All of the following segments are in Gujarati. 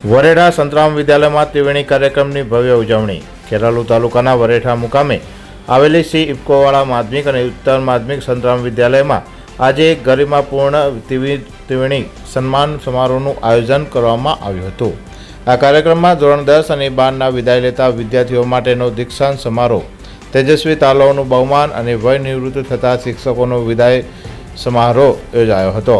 વરેઠા સંતરામ વિદ્યાલયમાં ત્રિવેણી કાર્યક્રમની ભવ્ય ઉજવણી। ખેરાલુ તાલુકાના વરેઠા મુકામે આવેલી શ્રી ઇફકોવાળા માધ્યમિક અને ઉત્તર માધ્યમિક સંતરામ વિદ્યાલયમાં આજે એક ગરિમાપૂર્ણ ત્રિવેણી સન્માન સમારોહનું આયોજન કરવામાં આવ્યું હતું। આ કાર્યક્રમમાં ધોરણ 10 અને 12ના વિદાય લેતા વિદ્યાર્થીઓ માટેનો દીક્ષાંત સમારોહ, તેજસ્વી તાલાઓનું બહુમાન અને વય નિવૃત્ત થતા શિક્ષકોનો વિદાય સમારોહ યોજાયો હતો।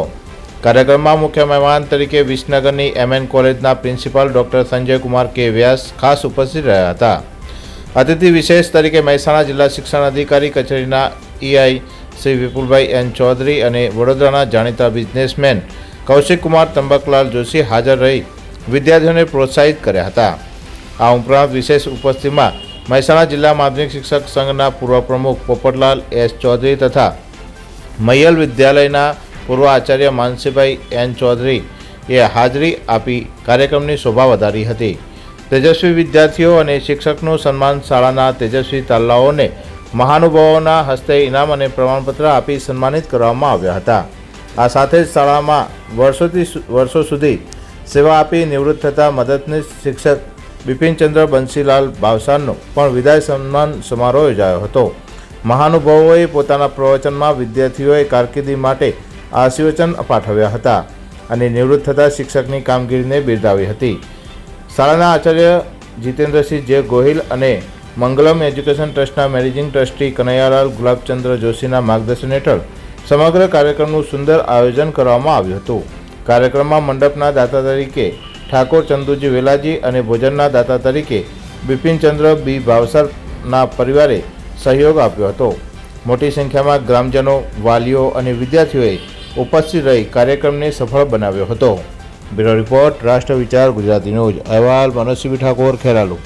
કાર્યક્રમમાં મુખ્ય મહેમાન તરીકે વિસનગરની MN કોલેજના પ્રિન્સિપાલ ડૉક્ટર સંજય કુમાર કે વ્યાસ ખાસ ઉપસ્થિત રહ્યા હતા। અતિથિ વિશેષ તરીકે મહેસાણા જિલ્લા શિક્ષણ અધિકારી કચેરીના EI શ્રી વિપુલભાઈ N ચૌધરી અને વડોદરાના જાણીતા બિઝનેસમેન કૌશિક કુમાર તંબકલાલ જોશી હાજર રહી વિદ્યાર્થીઓને પ્રોત્સાહિત કર્યા હતા। આ ઉપરાંત વિશેષ ઉપસ્થિતિમાં મહેસાણા જિલ્લા માધ્યમિક શિક્ષક સંઘના પૂર્વ પ્રમુખ પોપટલાલ S ચૌધરી તથા મૈયલ વિદ્યાલયના પૂર્વ આચાર્ય માનસીભાઈ N ચૌધરીએ હાજરી આપી કાર્યક્રમની શોભા વધારી હતી। તેજસ્વી વિદ્યાર્થીઓ અને શિક્ષકનું સન્માન શાળાના તેજસ્વી તાલાઓને મહાનુભાવોના હસ્તે ઇનામ અને પ્રમાણપત્ર આપી સન્માનિત કરવામાં આવ્યા હતા। આ સાથે જ શાળામાં વર્ષો સુધી સેવા આપી નિવૃત્ત થતા મદદનીશ શિક્ષક બિપિનચંદ્ર બંસીલાલ ભાવસારનો પણ વિદાય સન્માન સમારોહ યોજાયો હતો। મહાનુભાવોએ પોતાના પ્રવચનમાં વિદ્યાર્થીઓએ કારકિર્દી માટે આશીર્વચન પાઠવ્યા હતા અને નિવૃત્ત થતા શિક્ષકની કામગીરીને બિરદાવી હતી। શાળાના આચાર્ય જીતેન્દ્રસિંહ જે ગોહિલ અને મંગલમ એજ્યુકેશન ટ્રસ્ટના મેનેજિંગ ટ્રસ્ટી કનૈયાલાલ ગુલાબચંદ્ર જોશીના માર્ગદર્શન હેઠળ સમગ્ર કાર્યક્રમનું સુંદર આયોજન કરવામાં આવ્યું હતું। કાર્યક્રમમાં મંડપના દાતા તરીકે ઠાકોર ચંદુજી વેલાજી અને ભોજનના દાતા તરીકે બિપિનચંદ્ર B ભાવસરના પરિવારે સહયોગ આપ્યો હતો। મોટી સંખ્યામાં ગ્રામજનો, વાલીઓ અને વિદ્યાર્થીઓએ ઉપસ્થિત રહી કાર્યક્રમને સફળ બનાવ્યો હતો। બ્યુરો રિપોર્ટ, રાષ્ટ્ર વિચાર, ગુજરાતી ન્યૂઝ। અહેવાલ મનોજસિંહ ઠાકોર, ખેરાલુ।